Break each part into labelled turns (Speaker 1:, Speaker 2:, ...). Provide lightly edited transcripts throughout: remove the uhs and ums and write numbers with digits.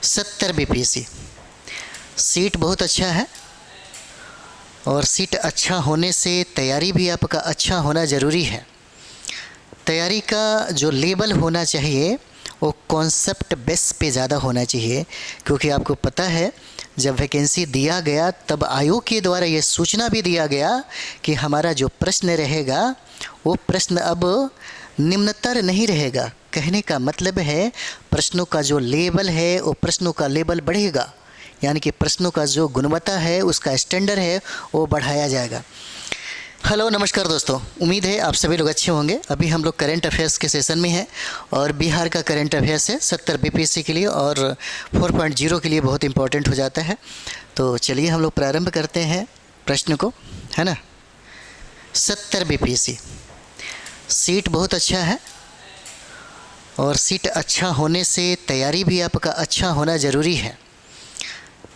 Speaker 1: 70 BPSC seat बहुत अच्छा है और सीट अच्छा होने से तैयारी भी आपका अच्छा होना ज़रूरी है। तैयारी का जो लेवल होना चाहिए वो कॉन्सेप्ट बेस पे ज़्यादा होना चाहिए, क्योंकि आपको पता है जब वैकेंसी दिया गया तब आयोग के द्वारा ये सूचना भी दिया गया कि हमारा जो प्रश्न रहेगा वो प्रश्न अब निम्नतर नहीं रहेगा। कहने का मतलब है प्रश्नों का जो लेवल है वो प्रश्नों का लेवल बढ़ेगा, यानी कि प्रश्नों का जो गुणवत्ता है उसका स्टैंडर्ड है वो बढ़ाया जाएगा। हेलो नमस्कार दोस्तों, उम्मीद है आप सभी लोग अच्छे होंगे। अभी हम लोग करंट अफेयर्स के सेशन में हैं और बिहार का करंट अफेयर्स है 70 बीपीएससी के लिए और 4.0 के लिए बहुत इंपॉर्टेंट हो जाता है। तो चलिए हम लोग प्रारंभ करते हैं प्रश्न को, है ना। 70 बीपीएससी सीट बहुत अच्छा है और सीट अच्छा होने से तैयारी भी आपका अच्छा होना ज़रूरी है।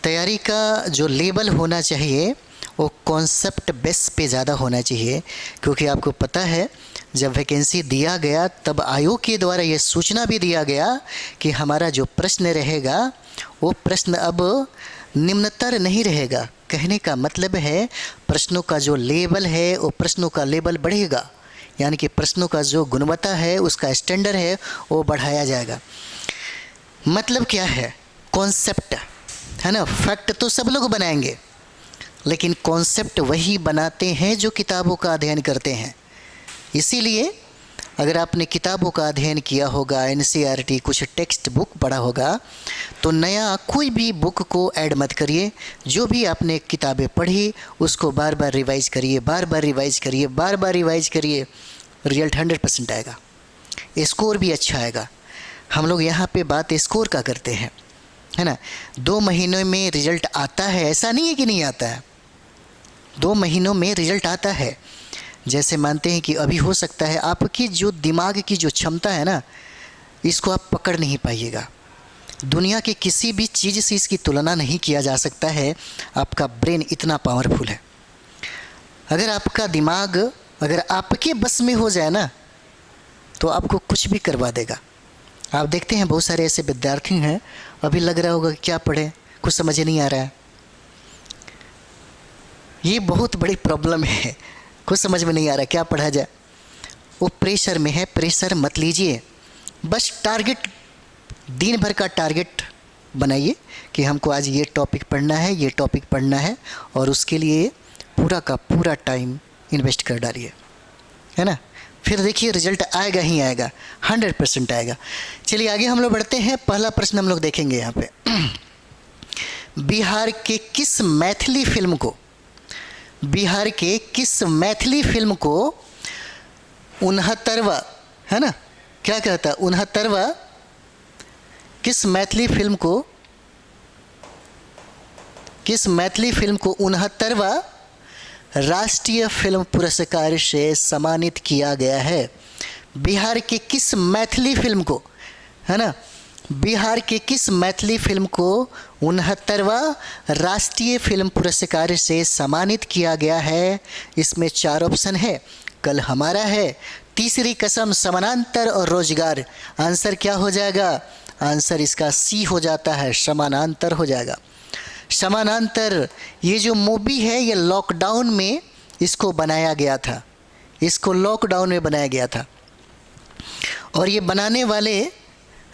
Speaker 1: तैयारी का जो लेवल होना चाहिए वो कॉन्सेप्ट बेस पे ज़्यादा होना चाहिए, क्योंकि आपको पता है जब वैकेंसी दिया गया तब आयोग के द्वारा ये सूचना भी दिया गया कि हमारा जो प्रश्न रहेगा वो प्रश्न अब निम्नतर नहीं रहेगा। कहने का मतलब है प्रश्नों का जो लेवल है वो प्रश्नों का लेवल बढ़ेगा, यानी कि प्रश्नों का जो गुणवत्ता है उसका स्टैंडर्ड है वो बढ़ाया जाएगा। मतलब क्या है? कॉन्सेप्ट है ना। फैक्ट तो सब लोग बनाएंगे, लेकिन कॉन्सेप्ट वही बनाते हैं जो किताबों का अध्ययन करते हैं। इसीलिए अगर आपने किताबों का अध्ययन किया होगा, एनसीईआरटी कुछ टेक्स्ट बुक पढ़ा होगा, तो नया कोई भी बुक को ऐड मत करिए। जो भी आपने किताबें पढ़ी उसको बार बार रिवाइज़ करिए, बार बार रिवाइज़ करिए, बार बार रिवाइज़ करिए। रिजल्ट 100% आएगा, स्कोर भी अच्छा आएगा। हम लोग यहाँ पे बात स्कोर का करते हैं, है ना। 2 महीनों में रिजल्ट आता है, ऐसा नहीं है कि नहीं आता है। 2 महीनों में रिजल्ट आता है। जैसे मानते हैं कि अभी हो सकता है आपकी जो दिमाग की जो क्षमता है ना, इसको आप पकड़ नहीं पाइएगा। दुनिया के किसी भी चीज़ से इसकी तुलना नहीं किया जा सकता है। आपका ब्रेन इतना पावरफुल है। अगर आपका दिमाग अगर आपके बस में हो जाए ना, तो आपको कुछ भी करवा देगा। आप देखते हैं बहुत सारे ऐसे विद्यार्थी हैं, अभी लग रहा होगा कि क्या पढ़े, कुछ समझ नहीं आ रहा है। ये बहुत बड़ी प्रॉब्लम है, कुछ समझ में नहीं आ रहा क्या पढ़ा जाए। वो प्रेशर में है। प्रेशर मत लीजिए, बस टारगेट, दिन भर का टारगेट बनाइए कि हमको आज ये टॉपिक पढ़ना है, ये टॉपिक पढ़ना है, और उसके लिए पूरा का पूरा टाइम इन्वेस्ट कर डालिए, है ना। फिर देखिए रिजल्ट आएगा ही आएगा, 100% आएगा। चलिए आगे हम लोग बढ़ते हैं। पहला प्रश्न हम लोग देखेंगे यहाँ पे। बिहार के किस मैथिली फिल्म को 69वां, है ना, क्या कहता है 69वां, किस मैथिली फिल्म को 69वां राष्ट्रीय फिल्म पुरस्कार से सम्मानित किया गया है? बिहार के किस मैथिली फिल्म को, है ना, बिहार के किस मैथिली फिल्म को 69वां राष्ट्रीय फिल्म पुरस्कार से सम्मानित किया गया है? इसमें 4 ऑप्शन है। कल हमारा है, तीसरी कसम, समानांतर और रोजगार। आंसर क्या हो जाएगा? आंसर इसका सी हो जाता है, समानांतर हो जाएगा। समानांतर ये जो मूवी है ये लॉकडाउन में इसको बनाया गया था, इसको लॉकडाउन में बनाया गया था। और ये बनाने वाले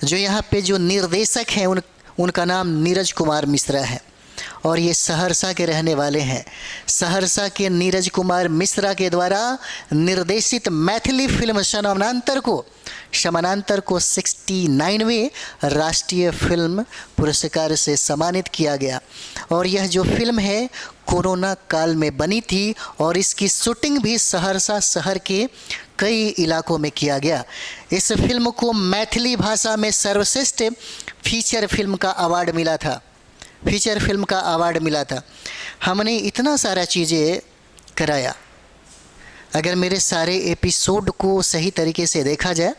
Speaker 1: जो यहाँ पे जो निर्देशक हैं उनका नाम नीरज कुमार मिश्रा है, और ये सहरसा के रहने वाले हैं। सहरसा के नीरज कुमार मिश्रा के द्वारा निर्देशित मैथिली फिल्म समानांतर को 69वें राष्ट्रीय फिल्म पुरस्कार से सम्मानित किया गया। और यह जो फिल्म है कोरोना काल में बनी थी और इसकी शूटिंग भी सहरसा शहर के कई इलाकों में किया गया। इस फिल्म को मैथिली भाषा में सर्वश्रेष्ठ फीचर फिल्म का अवार्ड मिला था, फीचर फिल्म का अवार्ड मिला था। हमने इतना सारा चीज़ें कराया। अगर मेरे सारे एपिसोड को सही तरीके से देखा जाए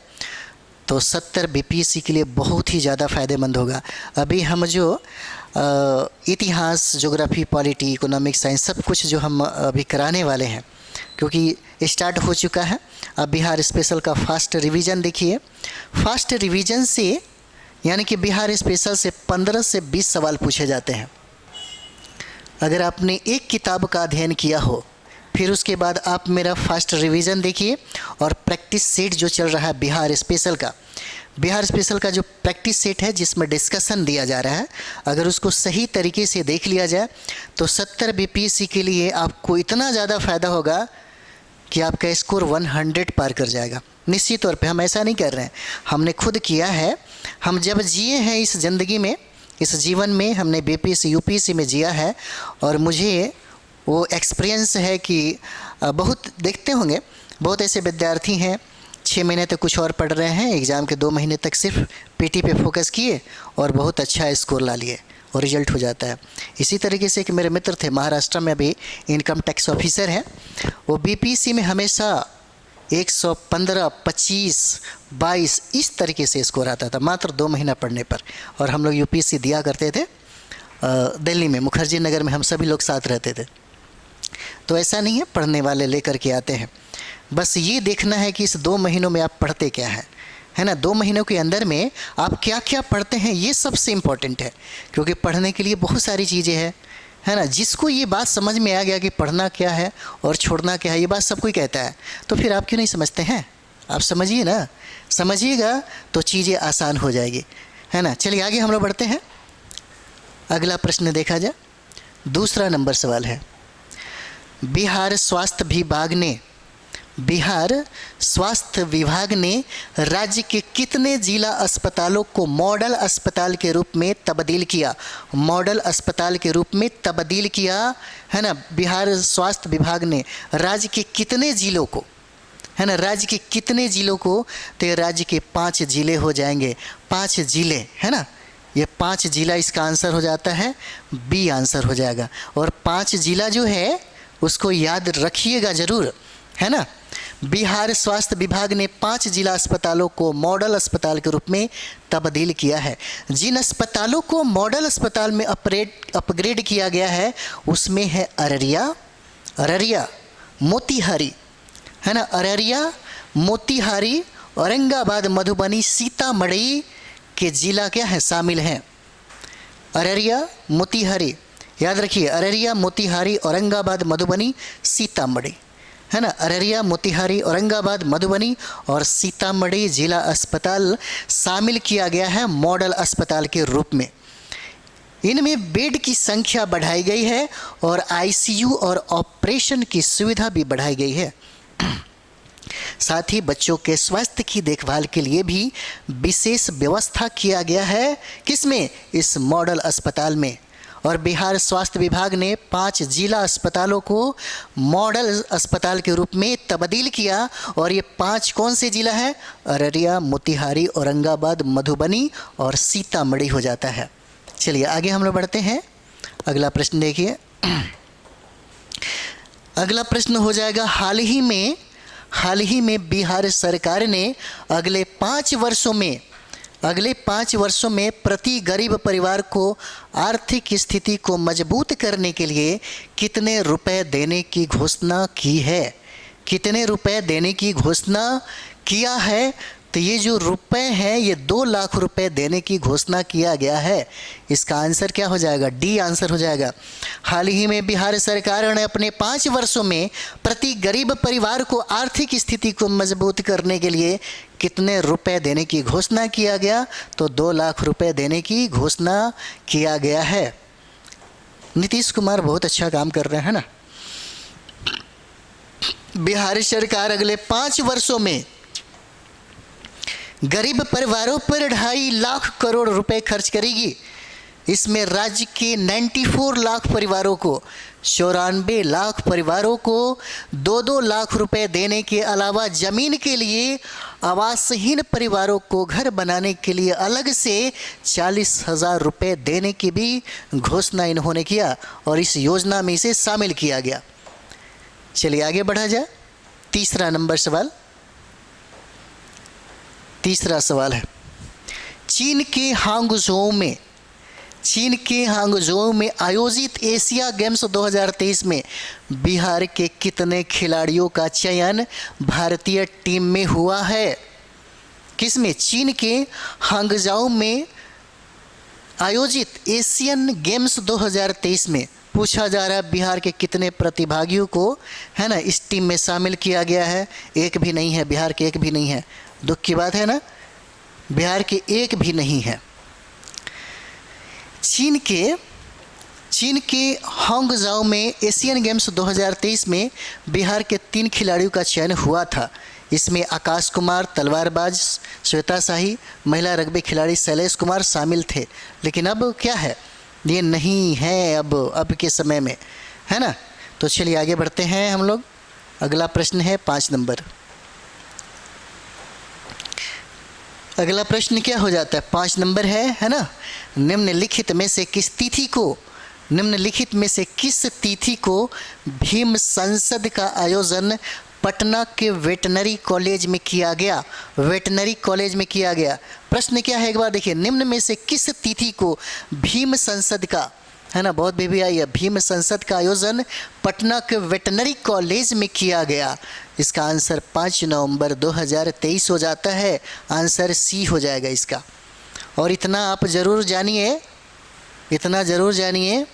Speaker 1: तो 70 बीपीएससी के लिए बहुत ही ज़्यादा फ़ायदेमंद होगा। अभी हम जो इतिहास, ज्योग्राफी, पॉलिटी, इकोनॉमिक साइंस सब कुछ जो हम अभी कराने वाले हैं, क्योंकि स्टार्ट हो चुका है। अब बिहार स्पेशल का फास्ट रिवीजन देखिए। फास्ट रिवीजन से यानी कि बिहार स्पेशल से 15 से 20 सवाल पूछे जाते हैं। अगर आपने एक किताब का अध्ययन किया हो, फिर उसके बाद आप मेरा फास्ट रिवीजन देखिए और प्रैक्टिस सेट जो चल रहा है बिहार स्पेशल का जो प्रैक्टिस सेट है जिसमें डिस्कशन दिया जा रहा है, अगर उसको सही तरीके से देख लिया जाए तो 70 बीपीएससी के लिए आपको इतना ज़्यादा फ़ायदा होगा कि आपका स्कोर 100 पार कर जाएगा। निश्चित तौर पे हम ऐसा नहीं कर रहे हैं, हमने खुद किया है। हम जब जिए हैं इस ज़िंदगी में, इस जीवन में हमने बीपीएससी यूपीएससी में जिया है और मुझे वो एक्सपीरियंस है कि बहुत देखते होंगे, बहुत ऐसे विद्यार्थी हैं 6 महीने तक कुछ और पढ़ रहे हैं, एग्ज़ाम के 2 महीने तक सिर्फ पीटी पे फोकस किए और बहुत अच्छा स्कोर ला लिए और रिजल्ट हो जाता है। इसी तरीके से एक मेरे मित्र थे, महाराष्ट्र में अभी इनकम टैक्स ऑफिसर हैं, वो बीपीएससी में हमेशा 115, 25, 22 इस तरीके से स्कोर आता था मात्र 2 महीना पढ़ने पर। और हम लोग यूपीएससी दिया करते थे दिल्ली में, मुखर्जी नगर में हम सभी लोग साथ रहते थे। तो ऐसा नहीं है, पढ़ने वाले लेकर के आते हैं। बस ये देखना है कि इस 2 महीनों में आप पढ़ते क्या हैं, है ना। 2 महीनों के अंदर में आप क्या क्या पढ़ते हैं ये सबसे इम्पोर्टेंट है, क्योंकि पढ़ने के लिए बहुत सारी चीज़ें हैं, है ना। जिसको ये बात समझ में आ गया कि पढ़ना क्या है और छोड़ना क्या है, ये बात सब कोई कहता है, तो फिर आप क्यों नहीं समझते हैं। आप समझिए ना, समझिएगा तो चीज़ें आसान हो जाएगी, है ना। चलिए आगे हम लोग बढ़ते हैं। अगला प्रश्न देखा जाए, दूसरा नंबर सवाल है, बिहार स्वास्थ्य विभाग ने राज्य के कितने जिला अस्पतालों को मॉडल अस्पताल के रूप में तब्दील किया। मॉडल अस्पताल के रूप में तब्दील किया, है ना। बिहार स्वास्थ्य विभाग ने राज्य के कितने जिलों को, है ना, राज्य के कितने जिलों को, तो राज्य के 5 जिले हो जाएंगे। 5 जिले, है ना, ये 5 जिला इसका आंसर हो जाता है, बी आंसर हो जाएगा। और 5 जिला जो है उसको याद रखिएगा ज़रूर, है ना। बिहार स्वास्थ्य विभाग ने 5 जिला अस्पतालों को मॉडल अस्पताल के रूप में तब्दील किया है। जिन अस्पतालों को मॉडल अस्पताल में अपग्रेड किया गया है उसमें है अररिया, मोतिहारी, है ना, अररिया, मोतिहारी, औरंगाबाद, मधुबनी, सीतामढ़ी के जिला क्या है, शामिल हैं। अररिया, मोतिहारी, याद रखिए, अररिया, मोतिहारी, औरंगाबाद, मधुबनी, सीतामढ़ी, है ना। अररिया, मोतिहारी, औरंगाबाद, मधुबनी और सीतामढ़ी जिला अस्पताल शामिल किया गया है मॉडल अस्पताल के रूप में। इनमें बेड की संख्या बढ़ाई गई है और आईसीयू और ऑपरेशन की सुविधा भी बढ़ाई गई है। साथ ही बच्चों के स्वास्थ्य की देखभाल के लिए भी विशेष व्यवस्था किया गया है, किसमें, इस मॉडल अस्पताल में। और बिहार स्वास्थ्य विभाग ने 5 जिला अस्पतालों को मॉडल अस्पताल के रूप में तब्दील किया। और ये 5 कौन से जिला है, अररिया, मोतिहारी, औरंगाबाद, मधुबनी और सीतामढ़ी हो जाता है। चलिए आगे हम लोग बढ़ते हैं। अगला प्रश्न देखिए, अगला प्रश्न हो जाएगा, हाल ही में बिहार सरकार ने अगले 5 वर्षों में प्रति गरीब परिवार को आर्थिक स्थिति को मजबूत करने के लिए कितने रुपए देने की घोषणा की है। कितने रुपए देने की घोषणा किया है, तो ये जो रुपए हैं ये 2 लाख रुपए देने की घोषणा किया गया है। इसका आंसर क्या हो जाएगा, डी आंसर हो जाएगा। हाल ही में बिहार सरकार ने अपने 5 वर्षों में प्रति गरीब परिवार को आर्थिक स्थिति को मजबूत करने के लिए कितने रुपए देने की घोषणा किया गया, तो 2 लाख रुपए देने की घोषणा किया गया है। नीतीश कुमार बहुत अच्छा काम कर रहे हैं ना। बिहार सरकार अगले 5 वर्षों में गरीब परिवारों पर 2.5 लाख करोड़ रुपए खर्च करेगी। इसमें राज्य के 94 लाख परिवारों को, 94 लाख परिवारों को 2-2 लाख रुपए देने के अलावा ज़मीन के लिए, आवासहीन परिवारों को घर बनाने के लिए अलग से 40,000 रुपये देने की भी घोषणा इन्होंने किया और इस योजना में इसे शामिल किया गया। चलिए आगे बढ़ा जाए। तीसरा सवाल है, चीन के हांगझोउ में आयोजित एशिया गेम्स 2023 में बिहार के कितने खिलाड़ियों का चयन भारतीय टीम में हुआ है। किसमें, चीन के हांगझोउ में आयोजित एशियन गेम्स 2023 में पूछा जा रहा है बिहार के कितने प्रतिभागियों को, है ना, इस टीम में शामिल किया गया है। एक भी नहीं है, बिहार के एक भी नहीं है। दुख की बात है ना, बिहार के एक भी नहीं है। चीन के हांगझाओ में एशियन गेम्स 2023 में बिहार के 3 खिलाड़ियों का चयन हुआ था। इसमें आकाश कुमार तलवारबाज, श्वेता शाही, महिला रग्बी खिलाड़ी शैलेश कुमार शामिल थे। लेकिन अब क्या है, ये नहीं है अब के समय में, है ना। तो चलिए आगे बढ़ते हैं हम लोग। अगला प्रश्न है 5 नंबर। अगला प्रश्न क्या हो जाता है, 5 नंबर है ना। निम्नलिखित में से किस तिथि को भीम संसद का आयोजन पटना के वेटनरी कॉलेज में किया गया। वेटनरी कॉलेज में किया गया। प्रश्न क्या है एक बार देखिए, निम्न में से किस तिथि को भीम संसद का, है ना, बहुत बेबी आई है, भीम संसद का आयोजन पटना के वेटनरी कॉलेज में किया गया। इसका आंसर 5 नवंबर 2023 हो जाता है। आंसर सी हो जाएगा इसका। और इतना आप ज़रूर जानिए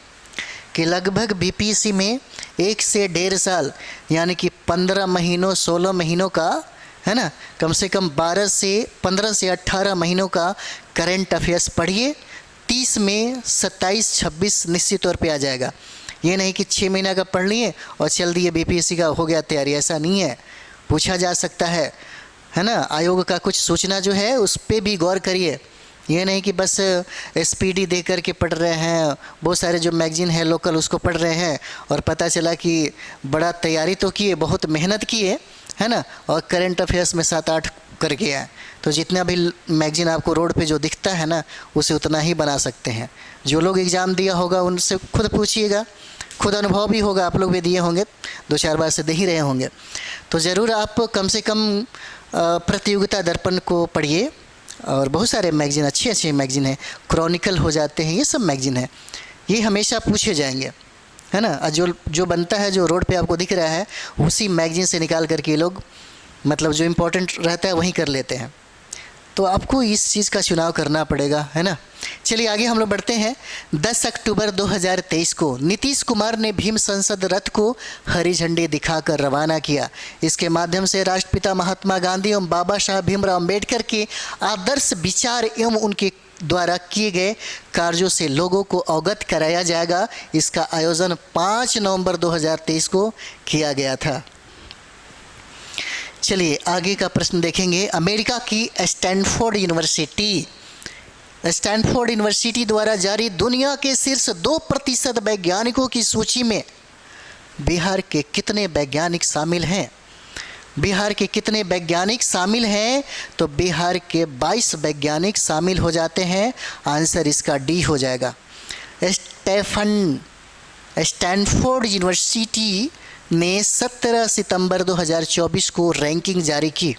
Speaker 1: कि लगभग बीपीएससी में 1 से 1.5 साल यानी कि 15 महीनों 16 महीनों का, है ना, कम से कम 15 से 18 महीनों का करंट अफेयर्स पढ़िए। 30 में 27 26 निश्चित तौर पे आ जाएगा। ये नहीं कि 6 महीना का पढ़ लिए और चल दिए बीपीएससी का हो गया तैयारी, ऐसा नहीं है। पूछा जा सकता है ना। आयोग का कुछ सूचना जो है उस पर भी गौर करिए। ये नहीं कि बस एसपीडी दे कर के पढ़ रहे हैं, बहुत सारे जो मैगजीन है लोकल उसको पढ़ रहे हैं और पता चला कि बड़ा तैयारी तो किए, बहुत मेहनत किए, है ना, और करंट अफेयर्स में 7-8 कर गया। तो जितना भी मैगजीन आपको रोड पे जो दिखता है ना, उसे उतना ही बना सकते हैं। जो लोग एग्ज़ाम दिया होगा उनसे खुद पूछिएगा, खुद अनुभव भी होगा, आप लोग भी दिए होंगे, 2-4 बार से दे ही रहे होंगे। तो ज़रूर आप कम से कम प्रतियोगिता दर्पण को पढ़िए। और बहुत सारे मैगजीन, अच्छे मैगजीन हैं, क्रॉनिकल हो जाते हैं, ये सब मैगजीन है, ये हमेशा पूछे जाएंगे, है ना। जो बनता है, जो रोड पे आपको दिख रहा है, उसी मैगजीन से निकाल करके लोग, मतलब जो इम्पोर्टेंट रहता है वहीं कर लेते हैं। तो आपको इस चीज़ का चुनाव करना पड़ेगा, है ना। चलिए आगे हम लोग बढ़ते हैं। 10 अक्टूबर 2023 को नीतीश कुमार ने भीम संसद रथ को हरी झंडी दिखाकर रवाना किया। इसके माध्यम से राष्ट्रपिता महात्मा गांधी एवं बाबा साहब भीमराव अम्बेडकर के आदर्श विचार एवं उनके द्वारा किए गए कार्यों से लोगों को अवगत कराया जाएगा। इसका आयोजन 5 नवंबर 2023 को किया गया था। चलिए आगे का प्रश्न देखेंगे। अमेरिका की स्टैनफोर्ड यूनिवर्सिटी द्वारा जारी दुनिया के शीर्ष 2% वैज्ञानिकों की सूची में बिहार के कितने वैज्ञानिक शामिल हैं? बिहार के कितने वैज्ञानिक शामिल हैं? तो बिहार के 22 वैज्ञानिक शामिल हो जाते हैं। आंसर इसका डी हो जाएगा। स्टैनफोर्ड यूनिवर्सिटी ने 17 सितंबर 2024 को रैंकिंग जारी की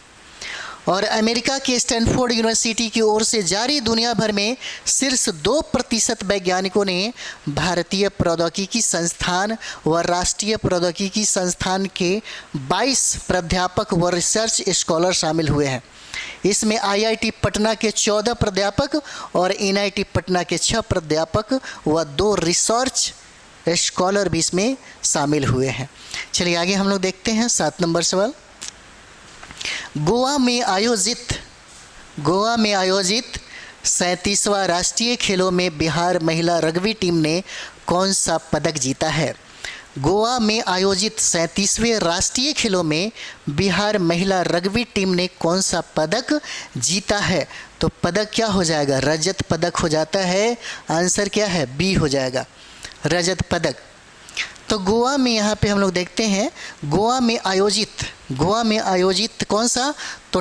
Speaker 1: और अमेरिका के स्टैनफोर्ड यूनिवर्सिटी की ओर से जारी दुनिया भर में शीर्ष 2% वैज्ञानिकों ने भारतीय प्रौद्योगिकी संस्थान व राष्ट्रीय प्रौद्योगिकी संस्थान के 22 प्राध्यापक व रिसर्च स्कॉलर शामिल हुए हैं। इसमें आईआईटी पटना के 14 प्राध्यापक और एनआईटी पटना के 6 प्राध्यापक व 2 रिसर्च स्कॉलर भी इसमें शामिल हुए हैं। चलिए आगे हम लोग देखते हैं 7 नंबर सवाल। गोवा में आयोजित 37वां राष्ट्रीय खेलों में बिहार महिला रग्बी टीम ने कौन सा पदक जीता है? गोवा में आयोजित 37वें राष्ट्रीय खेलों में बिहार महिला रग्बी टीम ने कौन सा पदक जीता है? तो पदक क्या हो जाएगा? रजत पदक हो जाता है। आंसर क्या है? बी हो जाएगा, रजत पदक। तो गोवा में यहाँ पे हम लोग देखते हैं गोवा में आयोजित कौन सा? तो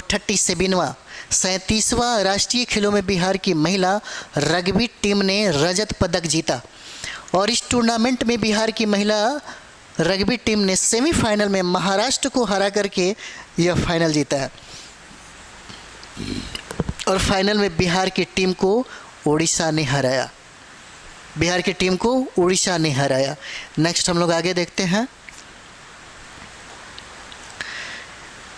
Speaker 1: 37वां राष्ट्रीय खेलों में बिहार की महिला रग्बी टीम ने रजत पदक जीता। और इस टूर्नामेंट में बिहार की महिला रग्बी टीम ने सेमीफाइनल में महाराष्ट्र को हरा करके यह फाइनल जीता है। और फाइनल में बिहार की टीम को उड़ीसा ने हराया। नेक्स्ट हम लोग आगे देखते हैं।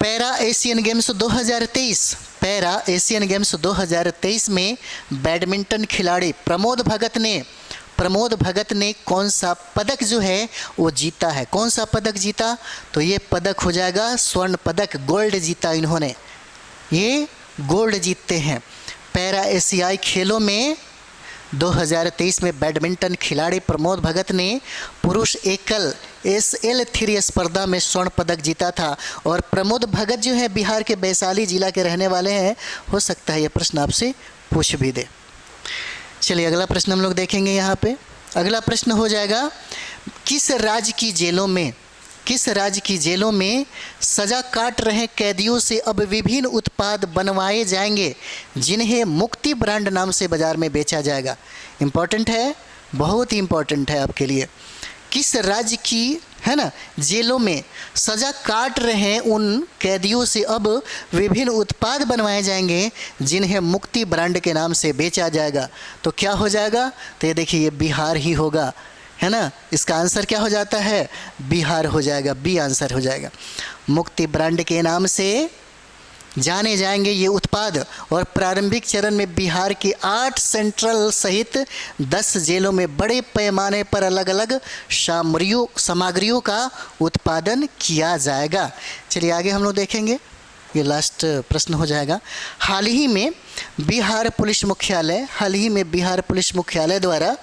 Speaker 1: Para Asian games 2023, para Asian games 2023 में बैडमिंटन खिलाड़ी प्रमोद भगत ने कौन सा पदक जो है वो जीता है। कौन सा पदक जीता? तो ये पदक हो जाएगा स्वर्ण पदक, गोल्ड जीता इन्होंने, ये गोल्ड जीतते हैं। पैरा एशियाई खेलों में 2023 में बैडमिंटन खिलाड़ी प्रमोद भगत ने पुरुष एकल SL3 स्पर्धा में स्वर्ण पदक जीता था। और प्रमोद भगत जो है बिहार के वैशाली जिला के रहने वाले हैं। हो सकता है ये प्रश्न आपसे पूछ भी दे। चलिए अगला प्रश्न हम लोग देखेंगे। यहाँ पे अगला प्रश्न हो जाएगा, किस राज्य की जेलों में सजा काट रहे कैदियों से अब विभिन्न उत्पाद बनवाए जाएंगे जिन्हें मुक्ति ब्रांड नाम से बाजार में बेचा जाएगा। इम्पॉर्टेंट है, बहुत ही इम्पॉर्टेंट है आपके लिए। किस राज्य की जेलों में सजा काट रहे उन कैदियों से अब विभिन्न उत्पाद बनवाए जाएंगे जिन्हें मुक्ति ब्रांड के नाम से बेचा जाएगा। तो क्या हो जाएगा? तो ये देखिए, ये बिहार ही होगा, है ना। इसका आंसर क्या हो जाता है? बिहार हो जाएगा, बी आंसर हो जाएगा। मुक्ति ब्रांड के नाम से जाने जाएंगे ये उत्पाद। और प्रारंभिक चरण में बिहार की 8 सेंट्रल सहित 10 जेलों में बड़े पैमाने पर अलग अलग सामग्रियों का उत्पादन किया जाएगा। चलिए आगे हम लोग देखेंगे, ये लास्ट प्रश्न हो जाएगा। हाल ही में बिहार पुलिस मुख्यालय द्वारा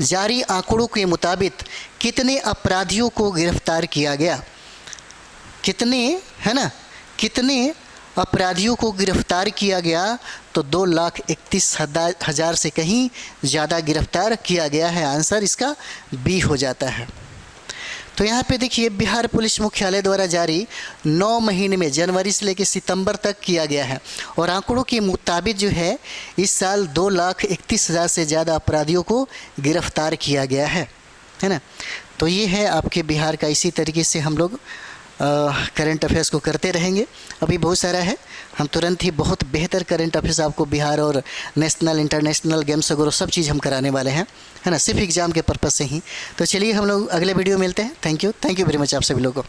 Speaker 1: जारी आंकड़ों के मुताबिक कितने अपराधियों को गिरफ्तार किया गया? कितने अपराधियों को गिरफ्तार किया गया? तो 2,31,000 से कहीं ज़्यादा गिरफ्तार किया गया है। आंसर इसका बी हो जाता है। तो यहाँ पे देखिए, बिहार पुलिस मुख्यालय द्वारा जारी 9 महीने में जनवरी से लेकर सितंबर तक किया गया है। और आंकड़ों के मुताबिक जो है इस साल 2,31,000 से ज़्यादा अपराधियों को गिरफ्तार किया गया है ना। तो ये है आपके बिहार का। इसी तरीके से हम लोग करंट अफेयर्स को करते रहेंगे। अभी बहुत सारा है, हम तुरंत ही बहुत बेहतर करंट अफेयर्स आपको बिहार और नेशनल इंटरनेशनल गेम्स वगैरह सब चीज़ हम कराने वाले हैं, है ना, सिर्फ एग्ज़ाम के पर्पज़ से ही। तो चलिए हम लोग अगले वीडियो मिलते हैं। थैंक यू वेरी मच आप सभी लोगों को।